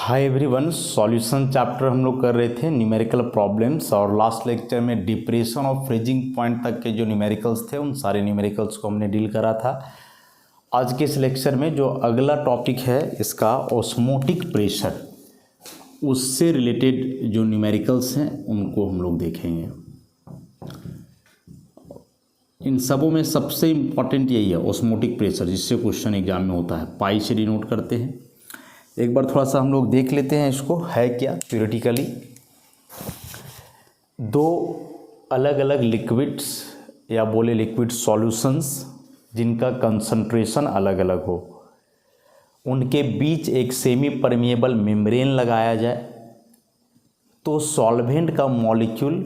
Hi everyone, solution chapter हम लोग कर रहे थे न्यूमेरिकल प्रॉब्लम्स। और लास्ट लेक्चर में डिप्रेशन और फ्रीजिंग पॉइंट तक के जो न्यूमेरिकल्स थे उन सारे न्यूमेरिकल्स को हमने डील करा था। आज के इस लेक्चर में जो अगला टॉपिक है इसका ऑस्मोटिक प्रेशर, उससे रिलेटेड जो न्यूमेरिकल्स हैं उनको हम लोग देखेंगे। इन सबों में सबसे इम्पॉर्टेंट यही है ऑस्मोटिक प्रेशर, जिससे क्वेश्चन एग्जाम में होता है। पाई से डिनोट करते हैं। एक बार थोड़ा सा हम लोग देख लेते हैं इसको है क्या थ्योरेटिकली। दो अलग अलग लिक्विड्स या बोले लिक्विड सॉल्यूशंस जिनका कंसंट्रेशन अलग अलग हो, उनके बीच एक सेमी परमिएबल मेम्ब्रेन लगाया जाए तो सॉल्वेंट का मॉलिक्यूल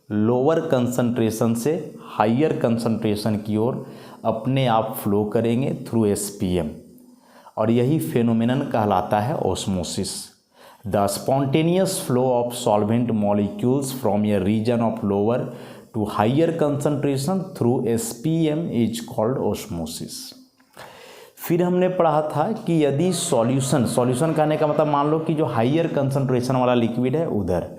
लोअर कंसंट्रेशन से हायर कंसंट्रेशन की ओर अपने आप फ्लो करेंगे थ्रू एसपीएम, और यही फेनोमेनन कहलाता है osmosis. The spontaneous flow of solvent molecules from a region of lower to higher concentration through SPM is called osmosis. फिर हमने पढ़ा था कि यदि सॉल्यूशन कहने का मतलब मान लो कि जो हायर कंसंट्रेशन वाला लिक्विड है उधर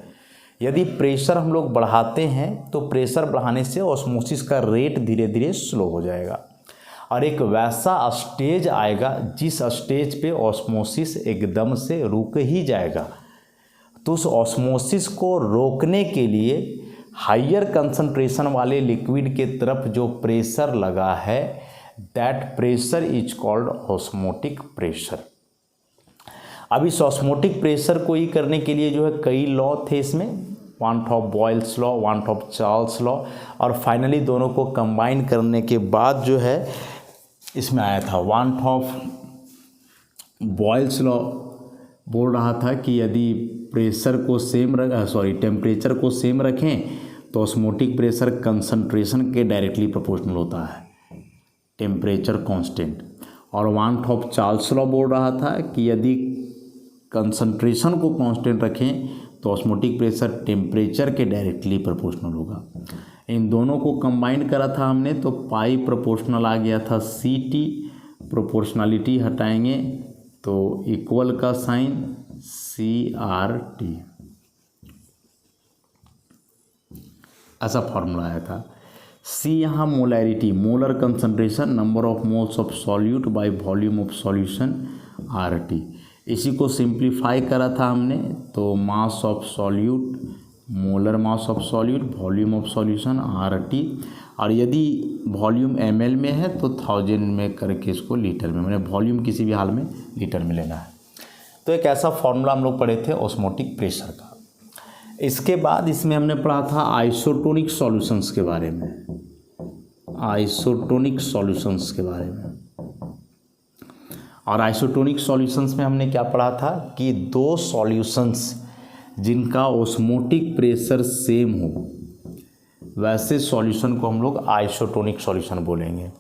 यदि प्रेशर हम लोग बढ़ाते हैं तो प्रेशर बढ़ाने से ऑस्मोसिस का रेट धीरे धीरे स्लो हो जाएगा, और एक वैसा स्टेज आएगा जिस स्टेज पे ऑस्मोसिस एकदम से रुक ही जाएगा। तो उस ऑस्मोसिस को रोकने के लिए हायर कंसंट्रेशन वाले लिक्विड के तरफ जो प्रेशर लगा है, that pressure is called osmotic pressure. अब इस ऑस्मोटिक प्रेशर को ही करने के लिए जो है कई लॉ थे इसमें, one of Boyle's law, one of Charles law, और फाइनली दोनों को कंबाइन करने के बाद जो है इसमें आया था वन ऑफ बॉयल्स लॉ। बोल रहा था कि यदि टेम्परेचर को सेम रखें तो ऑस्मोटिक प्रेशर कंसंट्रेशन के डायरेक्टली प्रोपोर्शनल होता है, टेम्परेचर कांस्टेंट। और वन ऑफ चार्ल्स लॉ बोल रहा था कि यदि कंसंट्रेशन को कांस्टेंट रखें तो ऑस्मोटिक प्रेशर टेम्परेचर के डायरेक्टली प्रोपोर्शनल होगा। इन दोनों को कंबाइन करा था हमने तो पाई प्रोपोर्शनल आ गया था सी टी। प्रोपोर्शनलिटी हटाएंगे तो इक्वल का साइन सी आर टी, ऐसा फॉर्मूला आया था। सी यहाँ molarity, molar concentration, number of moles of solute by volume of solution R T. इसी को सिंप्लीफाई करा था हमने तो mass of solute, molar mass of solute, volume of solution R T, और यदि वॉल्यूम ml में है तो 1000 में करके इसको लीटर में, मैंने वॉल्यूम किसी भी हाल में लीटर में लेना है। तो एक ऐसा फॉर्मूला हम लोग पढ़े थे ऑस्मोटिक प्रेशर का। इसके बाद इसमें हमने पढ़ा था आइसोटोनिक सॉल्यूशंस के बारे में, आइसोटोनिक सॉल्यूशंस के बारे में। और आइसोटोनिक सॉल्यूशंस में हमने क्या पढ़ा था कि दो सॉल्यूशंस जिनका ऑस्मोटिक प्रेशर सेम हो वैसे सॉल्यूशन को हम लोग आइसोटोनिक सॉल्यूशन बोलेंगे।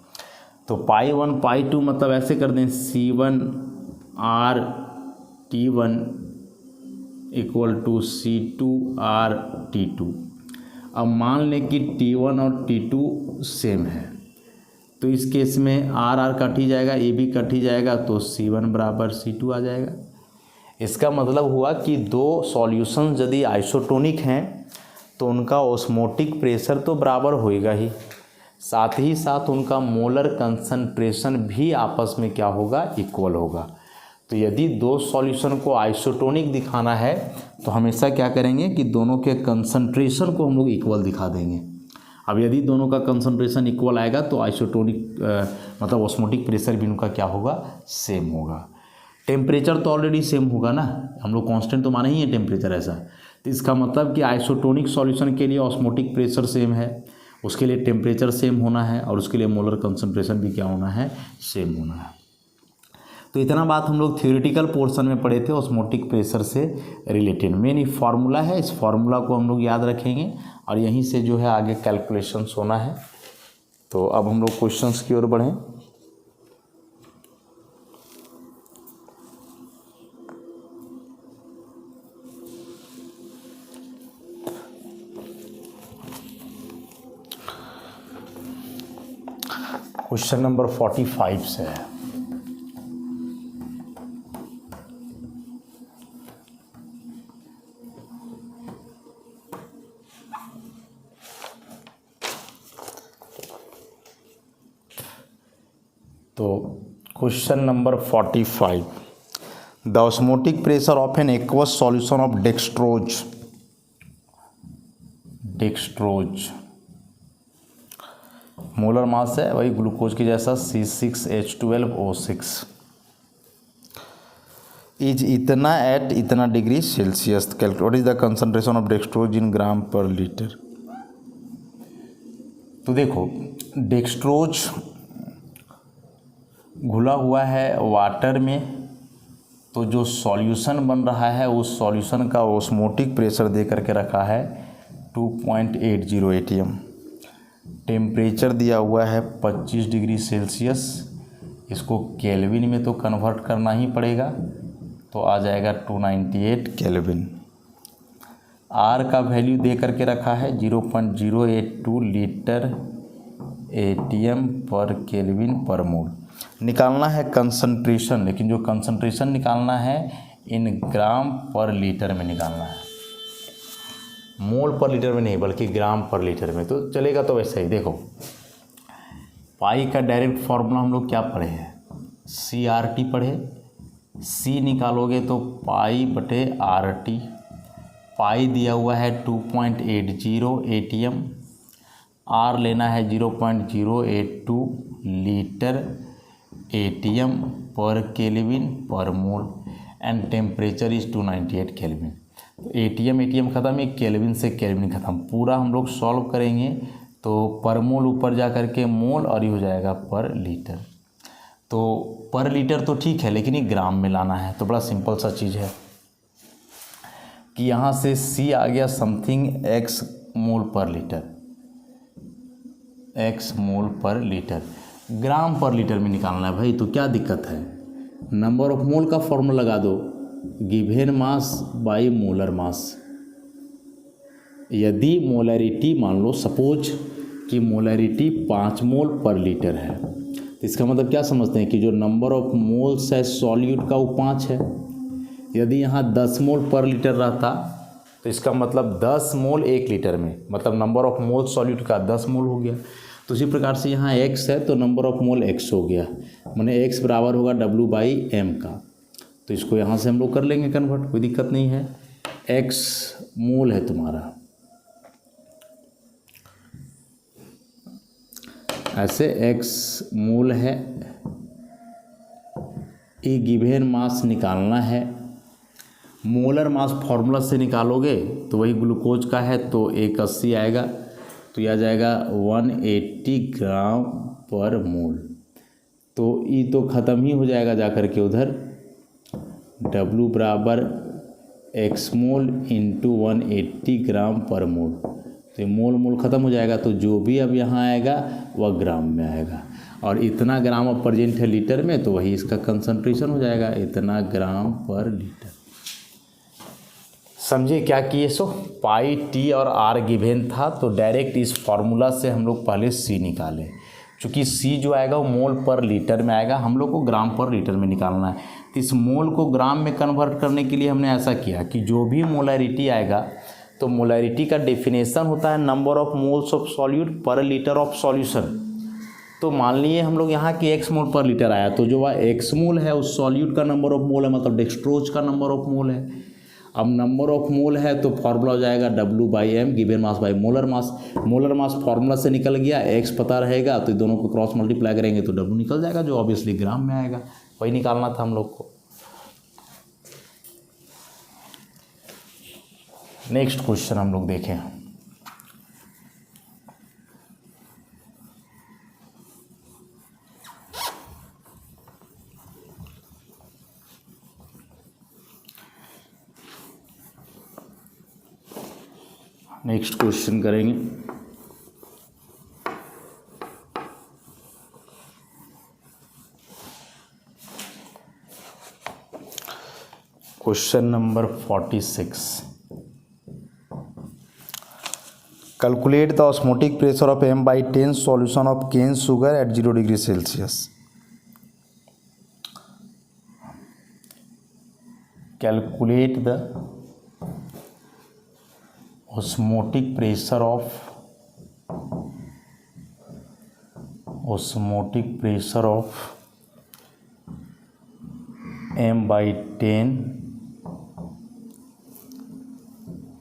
तो पाई 1 पाई 2 मतलब ऐसे कर दें C1 R T1 equal to C2 R T2। अब मान लें कि T1 और T2 सेम है तो इस केस में R कट ही जाएगा, ए भी कट ही जाएगा, तो C1 बराबर C2 आ जाएगा। इसका मतलब हुआ कि दो सॉल्यूशन यदि आइसोटोनिक हैं तो उनका ऑस्मोटिक प्रेशर तो बराबर होएगा ही, साथ ही साथ उनका मोलर कंसंट्रेशन भी आपस में क्या होगा, इक्वल होगा। तो यदि दो सॉल्यूशन को आइसोटोनिक दिखाना है तो हमेशा क्या करेंगे कि दोनों के कंसंट्रेशन को हम लोग इक्वल दिखा देंगे। अब यदि दोनों का कंसंट्रेशन इक्वल आएगा तो आइसोटोनिक मतलब ऑस्मोटिक प्रेशर भी उनका क्या होगा, सेम होगा। टेम्परेचर तो ऑलरेडी सेम होगा ना, हम लोग कांस्टेंट तो माने ही है टेम्परेचर ऐसा। तो इसका मतलब कि आइसोटोनिक सॉल्यूशन के लिए ऑस्मोटिक प्रेशर सेम है, उसके लिए टेम्परेचर सेम होना है, और उसके लिए मोलर कंसंट्रेशन भी क्या होना है, सेम होना है। तो इतना बात हम लोग थ्योरेटिकल पोर्शन में पढ़े थे ऑस्मोटिक प्रेशर से रिलेटेड। मेन फार्मूला है, इस फार्मूला को हम लोग याद रखेंगे और यहीं से जो है आगे कैलकुलेशंस होना है। तो अब हम लोग क्वेश्चंस की ओर बढ़ें। क्वेश्चन नंबर 45 से है। तो question number 45, the osmotic pressure of an aqueous solution of dextrose molar mass है वही ग्लूकोज की जैसा C6H12O6 इज इतना एट इतना degree Celsius. Calculate what is the concentration of dextrose in gram per litre. तो देखो डेक्सट्रोज घुला हुआ है वाटर में, तो जो सॉल्यूशन बन रहा है उस सॉल्यूशन का ऑस्मोटिक प्रेशर दे करके रखा है 2.80 atm। टेम्परेचर दिया हुआ है 25 डिग्री सेल्सियस। इसको केल्विन में तो कन्वर्ट करना ही पड़ेगा, तो आ जाएगा 298 केल्विन। आर का वैल्यू दे करके रखा है 0.082 लीटर एटीएम पर केल्विन पर मोल। निकालना है कंसंट्रेशन, लेकिन जो कंसंट्रेशन निकालना है इन ग्राम पर लीटर में निकालना है, मोल पर लीटर में नहीं बल्कि ग्राम पर लीटर में। तो चलेगा तो वैसे ही। देखो पाई का डायरेक्ट फॉर्मूला हम लोग क्या पढ़े हैं, CRT पढ़े। C निकालोगे तो पाई बटे RT। पाई दिया हुआ है 2.80 atm। R लेना है 0.082 लीटर एटीएम पर kelvin per mole and temperature is 298 kelvin. तो एटीएम ख़त्म, एक केल्विन से केल्विन ख़त्म। पूरा हम लोग सॉल्व करेंगे तो पर मोल ऊपर जा करके मोल और ये हो जाएगा पर लीटर। तो पर लीटर तो ठीक है, लेकिन ये ग्राम में लाना है। तो बड़ा सिंपल सा चीज़ है कि यहाँ से C आ गया समथिंग x मोल पर लीटर, x मोल पर लीटर। ग्राम पर लीटर में निकालना है भाई, तो क्या दिक्कत है, नंबर ऑफ मोल का फॉर्मूला लगा दो, given mass by molar mass. यदि मोलैरिटी मान लो सपोज कि मोलैरिटी 5 मोल पर लीटर है, तो इसका मतलब क्या समझते हैं कि जो नंबर ऑफ मोल्स है सॉल्यूट का वो 5 है। यदि यहाँ 10 मोल पर लीटर रहता तो इसका मतलब 10 मोल 1 लीटर में, मतलब नंबर ऑफ मोल सॉल्यूट का 10 मोल हो गया। तो इसी प्रकार से यहाँ x है तो नंबर ऑफ मोल x हो गया, माने x बराबर होगा W/m का। तो इसको यहाँ से हम लोग कर लेंगे कन्वर्ट, कोई दिक्कत नहीं है। x मोल है तुम्हारा, ऐसे x मोल है। ये गिवेन मास निकालना है, मोलर मास फॉर्मूला से निकालोगे तो वही ग्लूकोज का है तो 180 आएगा, तो यह आ जाएगा 180 ग्राम पर मोल। तो ये तो ख़त्म ही हो जाएगा जा कर के उधर, W बराबर x मोल इंटू 180 ग्राम पर मोल। तो ये मोल ख़त्म हो जाएगा, तो जो भी अब यहाँ आएगा वह ग्राम में आएगा। और इतना ग्राम अब प्रेजेंट है लीटर में, तो वही इसका कंसंट्रेशन हो जाएगा, इतना ग्राम पर लीटर। समझे क्या किए सो, पाई T और R गिवेन था, तो डायरेक्ट इस फार्मूला से हम लोग पहले C निकालें। चूँकि C जो आएगा वो मोल पर लीटर में आएगा, हम लोग को ग्राम पर लीटर में निकालना है। तो इस मोल को ग्राम में कन्वर्ट करने के लिए हमने ऐसा किया कि जो भी मोलैरिटी आएगा, तो मोलैरिटी का डेफिनेशन होता है number of moles of solute पर लीटर ऑफ सॉल्यूशन। तो मान लिए हम लोग यहाँ की x मोल पर लीटर आया, तो जो वह x मोल है उस सॉल्यूट का नंबर ऑफ मोल है, मतलब डेक्सट्रोज का नंबर ऑफ मोल है। अब नंबर ऑफ मोल है तो फार्मूला हो जाएगा W/m given mass by molar mass. Molar mass formula से निकल गया, x पता रहेगा तो दोनों को क्रॉस मल्टीप्लाई करेंगे तो W निकल जाएगा, जो ऑब्वियसली ग्राम में आएगा। वही निकालना था हम लोग को। नेक्स्ट क्वेश्चन हम लोग देखें। नेक्स्ट क्वेश्चन करेंगे। Question number 46, calculate the osmotic pressure of m/10 solution of cane sugar at 0 degree Celsius. Calculate the osmotic pressure of m/10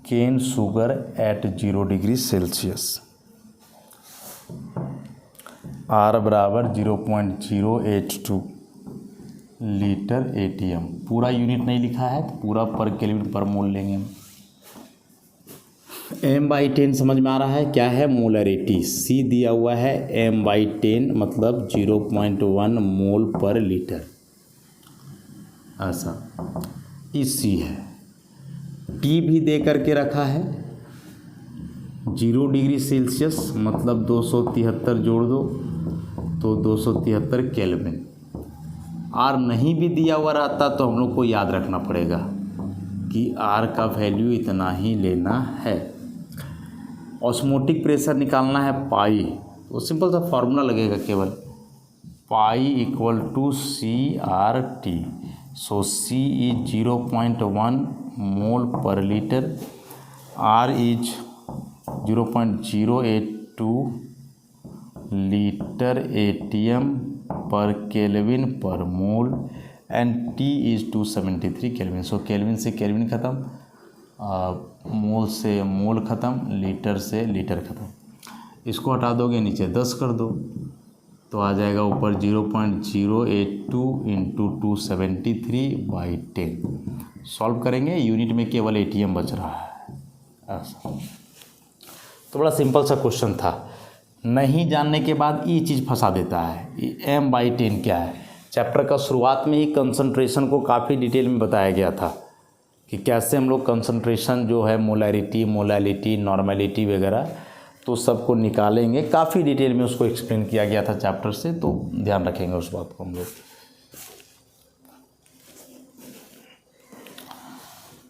cane sugar at 0 degree Celsius, R बराबर 0.082 litre ATM। पूरा unit नहीं लिखा है तो पूरा पर kelvin per मोल लेंगे। m/10 समझ में आ रहा है क्या है, मोलरिटी। C दिया हुआ है m/10 मतलब 0.1 मोल पर लीटर, ऐसा C है। T भी दे करके रखा है 0 डिग्री सेल्सियस मतलब 273 जोड़ दो तो 273 केल्विन। R नहीं भी दिया हुआ रहता तो हम लोग को याद रखना पड़ेगा कि R का वैल्यू इतना ही लेना है। ऑस्मोटिक प्रेशर निकालना है पाई, तो सिंपल सा फार्मूला लगेगा केवल, pi equal to CRT। So C is 0.1 mole per litre, R is 0.082 litre ATM per kelvin per mole and T is 273 kelvin. So kelvin से केल्विन ख़त्म, मोल से मोल ख़त्म, लीटर से लीटर ख़त्म। इसको हटा दोगे नीचे 10 कर दो तो आ जाएगा ऊपर 0.082 इंटू 273/10। सॉल्व करेंगे, यूनिट में केवल ATM बच रहा है, ऐसा। तो बड़ा सिंपल सा क्वेश्चन था। नहीं जानने के बाद ये चीज़ फंसा देता है। m/10 क्या है, चैप्टर का शुरुआत में ही कंसंट्रेशन को काफ़ी डिटेल में बताया गया था कि कैसे हम लोग कंसंट्रेशन जो है मोलैरिटी, मोलैलिटी, नॉर्मेलिटी वगैरह तो सबको निकालेंगे। काफ़ी डिटेल में उसको एक्सप्लेन किया गया था चैप्टर से, तो ध्यान रखेंगे उस बात को हम लोग।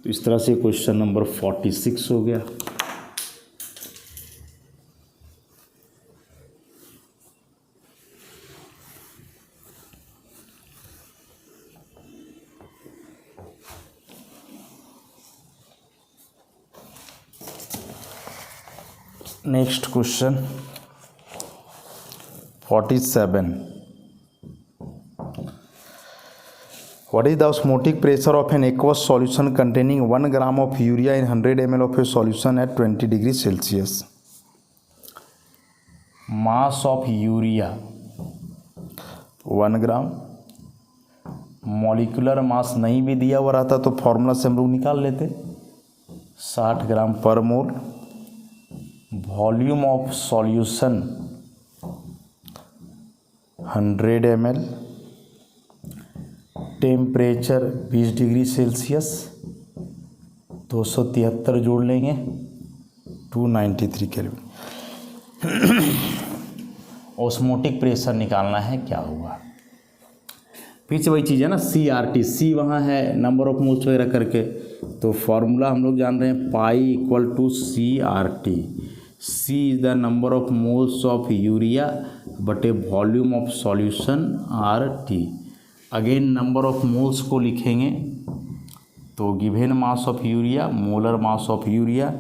तो इस तरह से क्वेश्चन नंबर 46 हो गया। Next question 47। What is the osmotic pressure of an aqueous solution containing 1 gram of urea in 100 ml of a solution at 20 degree Celsius? Mass of urea 1 gram, molecular mass नहीं भी दिया हुआ रहता तो formula से हम लोग निकाल लेते, 60 gram per mole. Volume of solution 100 ml, temperature 20 degree Celsius, 273 जोड़ लेंगे 293 केल्विन। ऑस्मोटिक प्रेशर निकालना है क्या होगा, फिर से वही चीज़ है ना, CRT। C वहाँ है नंबर ऑफ मोल्स वगैरह करके, तो फॉर्मूला हम लोग जान रहे हैं pi equal to CRT। C is the number of moles of urea बटे volume of solution RT। Again number of moles को लिखेंगे तो given mass of urea, molar mass of urea,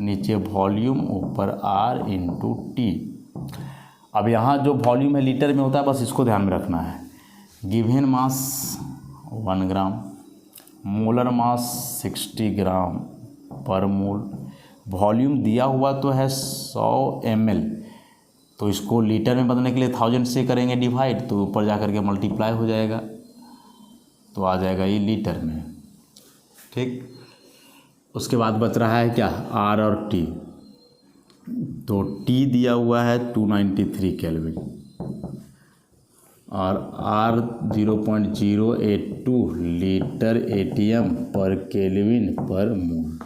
नीचे वॉल्यूम, ऊपर R इंटू T। अब यहाँ जो volume है लीटर में होता है, बस इसको ध्यान में रखना है। गिवन मास 1 ग्राम, molar mass 60 gram per mole, volume दिया हुआ तो है 100 ml, तो इसको लीटर में बदलने के लिए 1000 से करेंगे डिवाइड, तो ऊपर जा कर के मल्टीप्लाई हो जाएगा, तो आ जाएगा ये लीटर में। ठीक, उसके बाद बच रहा है क्या, R और T। तो T दिया हुआ है 293 केल्विन और R 0.082 litre ATM per kelvin per मोल।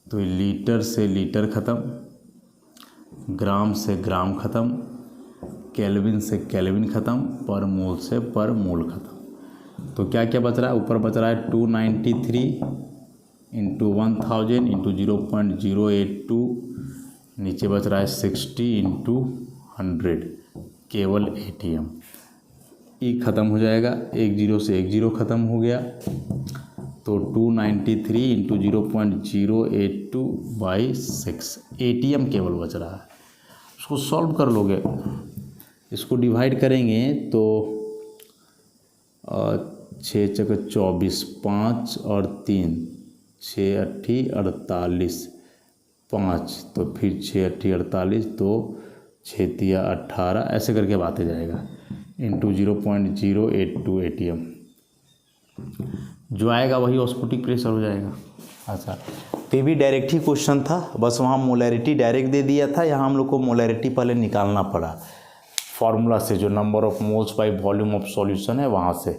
तो लीटर से लीटर ख़त्म, ग्राम से ग्राम ख़त्म, केल्विन से केल्विन ख़त्म, पर मोल से पर मोल ख़त्म। तो क्या क्या बच रहा है, ऊपर बच रहा है 293 इंटू 1000 इंटू 0.082, नीचे बच रहा है 60 इंटू 100 केवल ATM। ई ख़त्म हो जाएगा, एक जीरो से एक जीरो ख़त्म हो गया, तो 293 इंटू 0.082/6 ATM केवल बच रहा है। उसको सॉल्व कर लोगे, इसको डिवाइड करेंगे तो 6 चक 24, 5 और 3, 6 अट्ठी 48, 5 तो फिर 6 अट्ठी 48, तो 6 तिया 18, ऐसे करके बातें जाएगा इंटू 0.082 ATM। जो आएगा वही ऑस्मोटिक प्रेशर हो जाएगा। अच्छा, तो ये भी डायरेक्ट ही क्वेश्चन था, बस वहाँ मोलैरिटी डायरेक्ट दे दिया था, यहाँ हम लोग को मोलैरिटी पहले निकालना पड़ा फार्मूला से, जो number of moles by volume of solution है वहाँ से।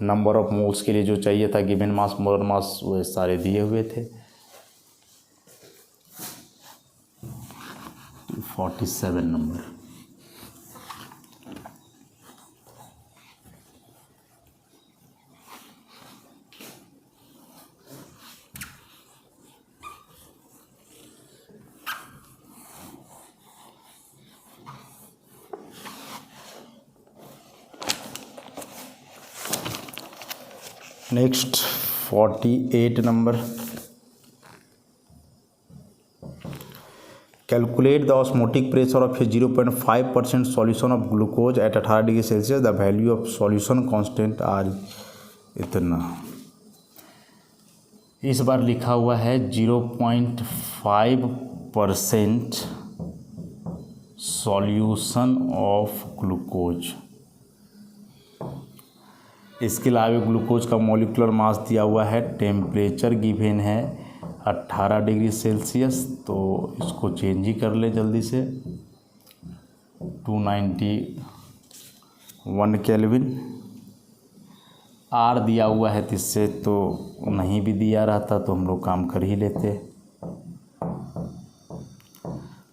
नंबर ऑफ मोल्स के लिए जो चाहिए था गिवन मास मोलर मास वो सारे दिए हुए थे। 47 number. Next 48 number. Calculate the osmotic pressure of 0.5% solution of glucose at 18 degree Celsius. The value of solution constant R इतना। इस बार लिखा हुआ है 0.5% सॉल्यूशन ऑफ ग्लूकोज। इसके अलावा ग्लूकोज का मॉलिक्यूलर मास दिया हुआ है, टेम्परेचर गिवन है 18 डिग्री सेल्सियस, तो इसको चेंज ही कर ले जल्दी से, 291 केल्विन। आर दिया हुआ है, इससे तो नहीं भी दिया रहता तो हम लोग काम कर ही लेते।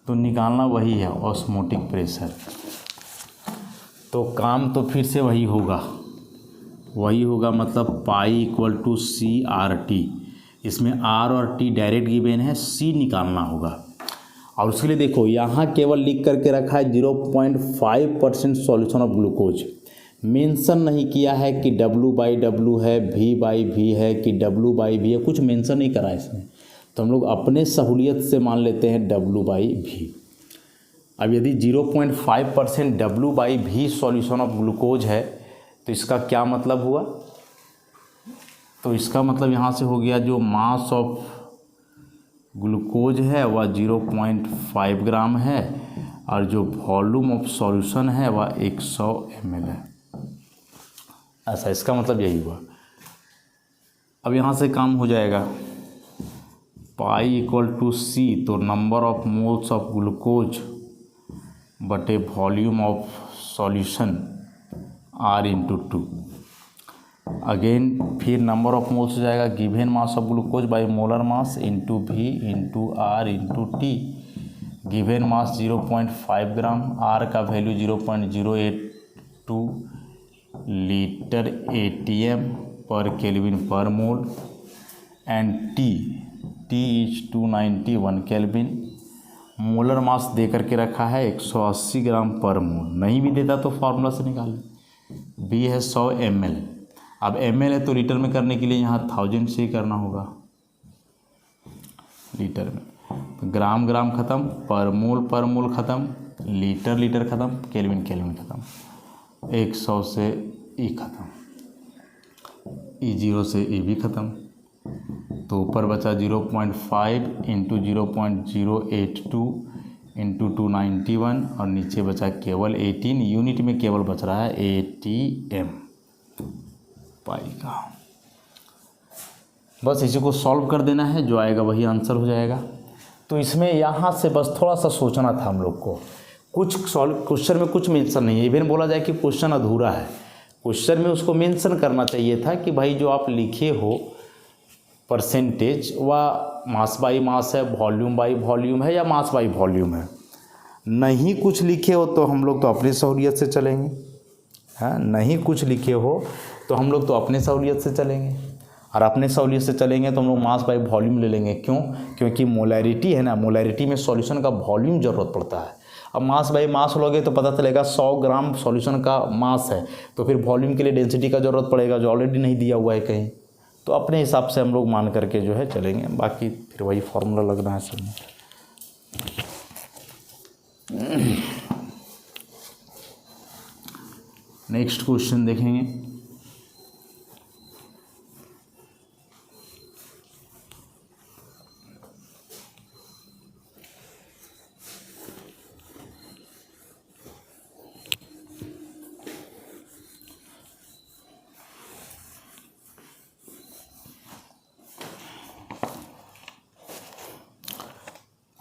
तो निकालना वही है ऑस्मोटिक प्रेशर, तो काम तो फिर से वही होगा मतलब पाई इक्वल टू CRT। इसमें R और T डायरेक्ट गिवन है, C निकालना होगा। और उसके लिए देखो यहाँ केवल लिख करके रखा है 0.5% सॉल्यूशन ऑफ ग्लूकोज। मेंशन नहीं किया है कि W/W है, V/V है कि W/V है, कुछ मेंशन नहीं करा इसमें, तो हम लोग अपने सहूलियत से मान लेते हैं W/V। अब यदि 0.5% W/V सॉल्यूशन ऑफ ग्लूकोज है तो इसका क्या मतलब हुआ? तो इसका मतलब यहाँ से हो गया जो मास ऑफ ग्लूकोज है वह 0.5 ग्राम है और जो वॉल्यूम ऑफ सॉल्यूशन है वह 100 ml है। ऐसा इसका मतलब यही हुआ। अब यहाँ से काम हो जाएगा, पाई इक्वल टू C, तो number of moles of glucose बटे volume of solution R into 2। Again फिर नंबर ऑफ मोल्स हो जाएगा given mass of glucose by molar mass into V into R into T। Given mass 0.5 gram, R का value 0.082 litre ATM per kelvin per mole, and T is 291 kelvin. Molar mass दे करके रखा है 180 ग्राम per मोल, नहीं भी देता तो formula से निकाल लें। B है 100 ml। अब ml है तो लीटर में करने के लिए यहाँ 1000 से ही करना होगा लीटर में। तो ग्राम ख़त्म, पर मोल ख़त्म, लीटर ख़त्म, केल्विन ख़त्म, 100 से E ख़त्म, E0 से E भी ख़त्म। तो ऊपर बचा 0.5 इंटू 0.082 इंटू 291 और नीचे बचा केवल 18। यूनिट में केवल बच रहा है ATM पाई का। बस इसी को सॉल्व कर देना है, जो आएगा वही आंसर हो जाएगा। तो इसमें यहाँ से बस थोड़ा सा सोचना था हम लोग को। कुछ क्वेश्चन में कुछ मेंशन नहीं है, इवन बोला जाए कि क्वेश्चन अधूरा है, क्वेश्चन में उसको मेंशन करना चाहिए था कि भाई जो आप लिखे हो परसेंटेज वह मास बाई मास है, वॉल्यूम बाई वॉल्यूम है या मास बाई वॉल्यूम है। नहीं कुछ लिखे हो तो हम लोग तो अपनी सहूलियत से चलेंगे, हाँ, नहीं कुछ लिखे हो तो हम लोग तो अपने सहूलियत से चलेंगे, और अपने सहूलियत से चलेंगे तो हम लोग मास बाई वॉल्यूम ले लेंगे। क्यों? क्योंकि मोलैरिटी है ना, मोलैरिटी में सॉल्यूशन का वॉल्यूम ज़रूरत पड़ता है। अब मास बाई मास लोगे तो पता चलेगा 100 ग्राम सॉल्यूशन का मास है, तो फिर वॉल्यूम के लिए डेंसिटी का ज़रूरत पड़ेगा जो ऑलरेडी नहीं दिया हुआ है कहीं। तो अपने हिसाब से हम लोग मान करके जो है चलेंगे, बाकी फिर वही फॉर्मूला लगना है सब में। नेक्स्ट क्वेश्चन देखेंगे।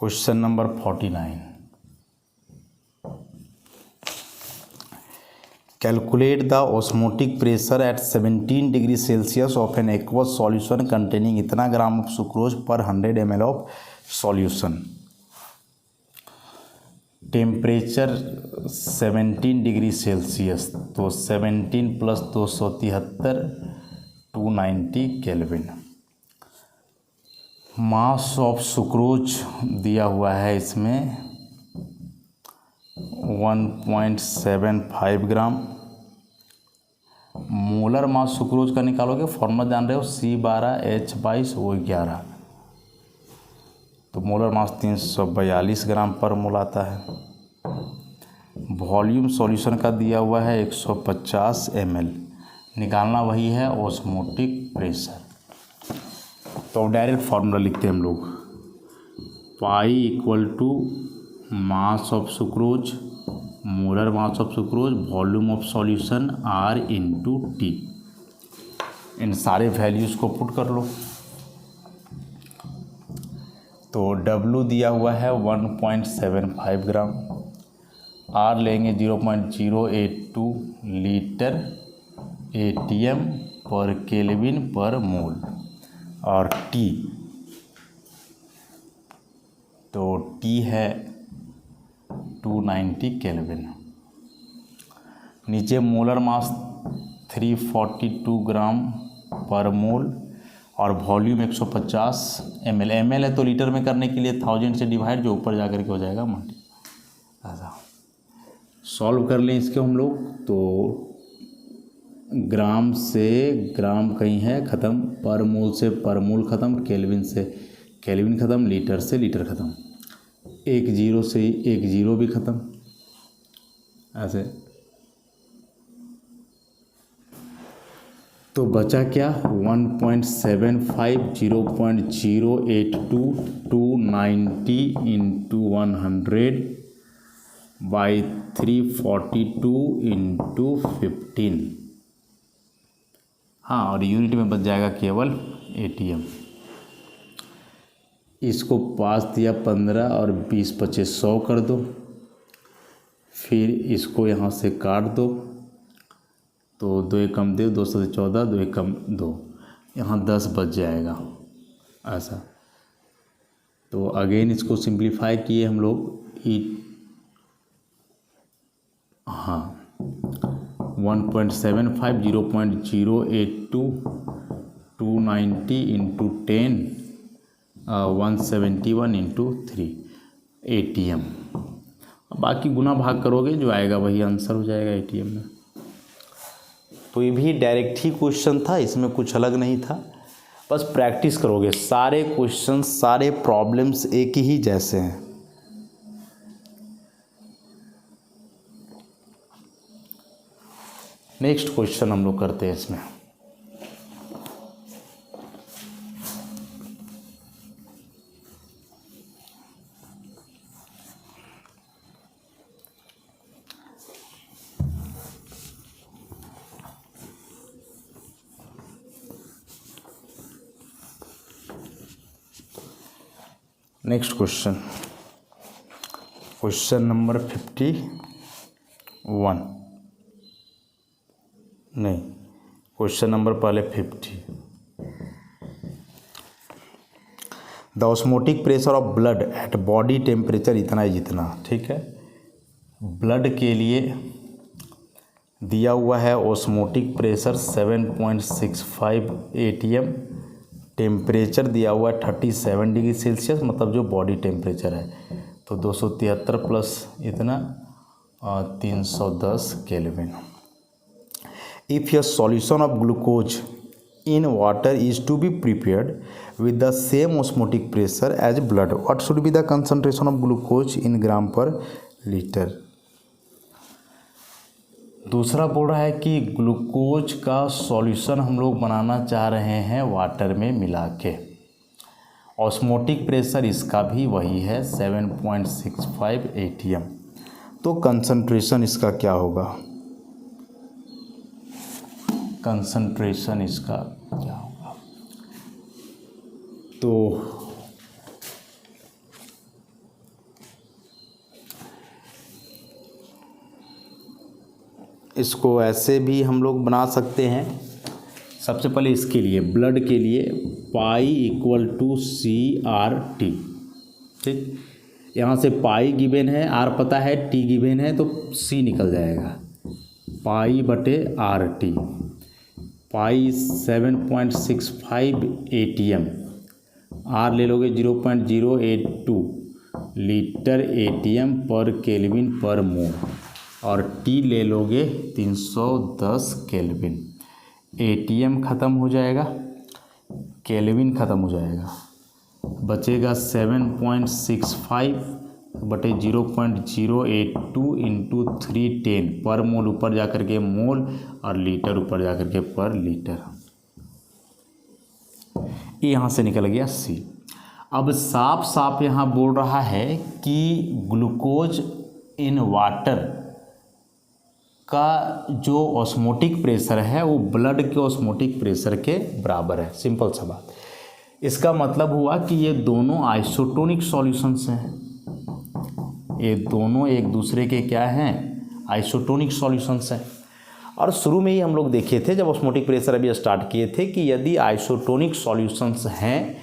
Question number 49, calculate the osmotic pressure at 17 degree Celsius of an aqueous solution containing इतना ग्राम ऑफ सुक्रोज पर 100 ml of solution. Temperature 17 degree Celsius, तो 17 plus 273 290 kelvin. Mass of sucrose दिया हुआ है इसमें 1.75 ग्राम। मोलर मास सुक्रोज का निकालोगे, formula जान रहे हो, C12H22O11, तो मोलर मास 342 ग्राम पर मोल आता है। वॉल्यूम सॉल्यूशन का दिया हुआ है 150 ml, निकालना वही है ऑस्मोटिक प्रेशर। तो डायरेक्ट फार्मूला लिखते हैं हम लोग, pi equal to mass of sucrose, molar mass of sucrose, volume of solution R into T. इन सारे वैल्यूज़ को पुट कर लो। तो W दिया हुआ है 1.75 ग्राम, R लेंगे 0.082 litre ATM per kelvin per मोल, और T, तो T है 290 केल्विन। नीचे मोलर मास 342 ग्राम पर मोल और वॉल्यूम 150 ml। ml है तो लीटर में करने के लिए 1000 से डिवाइड, जो ऊपर जाकर के हो जाएगा मल्टी। ऐसा सॉल्व कर लें इसके हम लोग, तो ग्राम से ग्राम कहीं है ख़त्म, पर मोल से पर मोल ख़त्म, केल्विन से केल्विन ख़त्म, लीटर से लीटर ख़त्म, एक जीरो से एक जीरो भी ख़त्म। ऐसे तो बचा क्या, 1.75 0.082 290 इंटू 100 बाई 342 इंटू 15। हाँ, और यूनिट में बच जाएगा केवल ATM। इसको पास दिया 15 और 20 25 100 कर दो, फिर इसको यहाँ से काट दो, तो 2 एकम 2, 2 से 14, 2 एकम 2, यहाँ 10 बच जाएगा। ऐसा तो अगेन इसको सिंप्लीफाई किए हम लोग, हाँ 1.75 0.082 290 इंटू 10 171 इंटू 3 ATM। बाकी गुना भाग करोगे, जो आएगा वही आंसर हो जाएगा ATM में। तो ये भी डायरेक्ट ही क्वेश्चन था, इसमें कुछ अलग नहीं था, बस प्रैक्टिस करोगे। सारे क्वेश्चन सारे प्रॉब्लम्स एक ही जैसे हैं। नेक्स्ट क्वेश्चन हम लोग करते हैं इसमें। नेक्स्ट क्वेश्चन, क्वेश्चन नंबर 51, नहीं क्वेश्चन नंबर पहले 50। The osmotic pressure of blood at body temperature इतना ही जितना, ठीक है। ब्लड के लिए दिया हुआ है ऑस्मोटिक प्रेशर 7.65 ATM, टेम्परेचर दिया हुआ है 37 डिग्री सेल्सियस, मतलब जो बॉडी टेम्परेचर है, तो 273 प्लस इतना 310 kelvin. If your solution of glucose in water is to be prepared with the same osmotic pressure as blood, what should be the concentration of glucose in gram per litre. दूसरा बोल रहा है कि glucose का solution हम लोग बनाना चाह रहे हैं वाटर में मिला के। ऑस्मोटिक प्रेशर इसका भी वही है 7.65 ATM, तो कंसंट्रेशन इसका क्या होगा, कंसंट्रेशन इसका क्या होगा, तो इसको ऐसे भी हम लोग बना सकते हैं। सबसे पहले इसके लिए ब्लड के लिए पाई इक्वल टू CRT, ठीक। यहाँ से पाई गिवन है, आर पता है, टी गिवन है, तो सी निकल जाएगा, पाई बटे RT। पाई 7.65 ATM, आर ले लोगे 0.082 litre ATM per kelvin per मोल, और टी ले लोगे 310 केल्विन। ATM ख़त्म हो जाएगा, केल्विन ख़त्म हो जाएगा, बचेगा 7.65 बटे 0.082 इंटू 310 पर मोल, ऊपर जा कर के मोल, और लीटर ऊपर जा कर के पर लीटर। ये यहाँ से निकल गया C। अब साफ साफ यहाँ बोल रहा है कि ग्लूकोज इन वाटर का जो ऑस्मोटिक प्रेशर है वो ब्लड के ऑस्मोटिक प्रेशर के बराबर है। सिंपल सा बात। इसका मतलब हुआ कि ये दोनों आइसोटोनिक सॉल्यूशंस हैं, ये दोनों एक दूसरे के क्या हैं, आइसोटोनिक सॉल्यूशंस हैं। और शुरू में ही हम लोग देखे थे जब ऑस्मोटिक प्रेशर अभी स्टार्ट किए थे कि यदि आइसोटोनिक सॉल्यूशंस हैं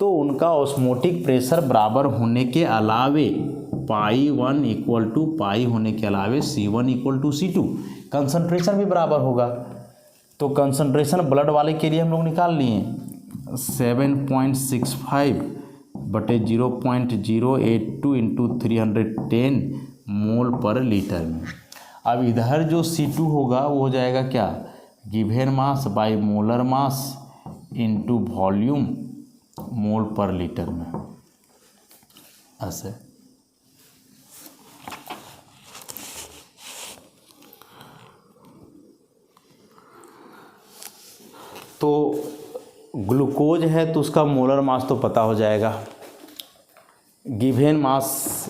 तो उनका ऑस्मोटिक प्रेशर बराबर होने के अलावे पाई 1 इक्वल टू पाई होने के अलावे C1 equal to C2 concentration भी बराबर होगा। तो कंसंट्रेशन ब्लड वाले के लिए हम लोग निकाल लिए 7.65 बटे 0.082 इंटू 310 मोल पर लीटर में। अब इधर जो C2 होगा वो हो जाएगा क्या, given mass by molar mass into volume mole per litre में, ऐसे। तो ग्लूकोज है तो उसका मोलर मास तो पता हो जाएगा, गिवन मास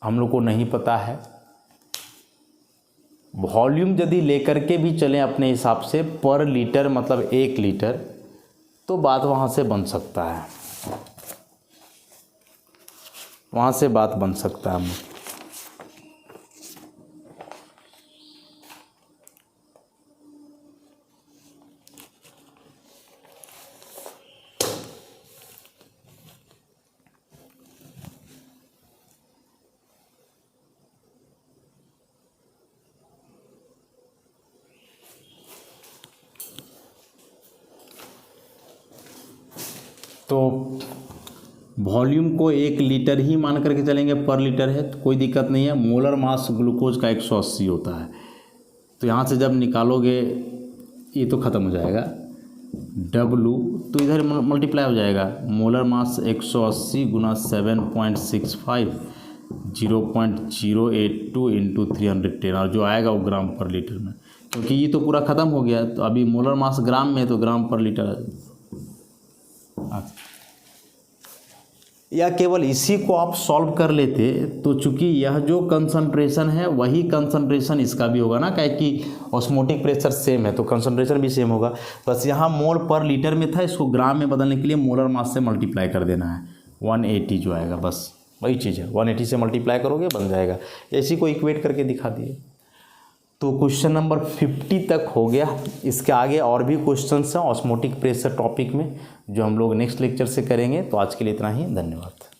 हम लोग को नहीं पता है, वॉल्यूम यदि लेकर के भी चलें अपने हिसाब से पर लीटर मतलब 1 लीटर, तो बात वहाँ से बन सकता है, वहाँ से बात बन सकता है। तो वॉल्यूम को 1 लीटर ही मान करके चलेंगे, पर लीटर है तो कोई दिक्कत नहीं है। मोलर मास ग्लूकोज का 180 होता है, तो यहाँ से जब निकालोगे ये तो ख़त्म हो जाएगा, W तो इधर मल्टीप्लाई हो जाएगा, मोलर मास 180 गुना 7.65 0.082 इंटू 310, और जो आएगा वो ग्राम पर लीटर में, क्योंकि ये तो पूरा ख़त्म हो गया। तो अभी मोलर मास ग्राम में, तो ग्राम पर लीटर। या केवल इसी को आप सॉल्व कर लेते तो चूंकि यह जो कंसंट्रेशन है वही कंसंट्रेशन इसका भी होगा ना, क्या कि ऑस्मोटिक प्रेशर सेम है तो कंसंट्रेशन भी सेम होगा। बस यहाँ मोल पर लीटर में था, इसको ग्राम में बदलने के लिए मोलर मास से मल्टीप्लाई कर देना है, 180 जो आएगा, बस वही चीज़ है, 180 से मल्टीप्लाई करोगे बन जाएगा। इसी को इक्वेट करके दिखा दिए। तो क्वेश्चन नंबर 50 तक हो गया। इसके आगे और भी क्वेश्चंस हैं ऑस्मोटिक प्रेशर टॉपिक में जो हम लोग नेक्स्ट लेक्चर से करेंगे। तो आज के लिए इतना ही, धन्यवाद।